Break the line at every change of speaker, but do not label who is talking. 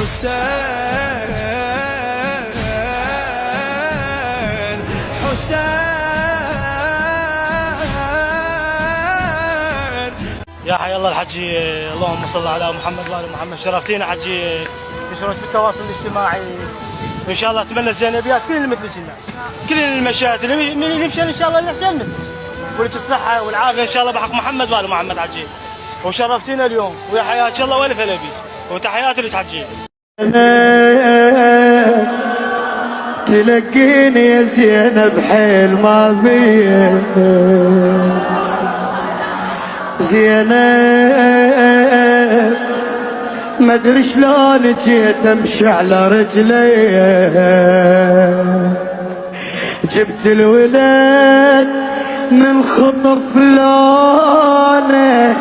حسين حسين.
يا حي الله الحجي، اللهم صل على محمد وآل محمد. شرفتينا حجي، نشرت بالتواصل الاجتماعي، وان شاء الله اتمنى الزينبيات كل مثلك الناس، كل المشاهد اللي من يمشي ان شاء الله الاحسن مثل، ولك الصحه والعافيه ان شاء الله بحق محمد وآل محمد حجي. وشرفتينا اليوم، ويا حياك الله والف هلا بيك، وتحياتي لك حجي.
تلقيني يا زينب حيل ما بيه زينب، ما ادري شلون جيت امشي على رجلي، جبت الولد من خطف لونه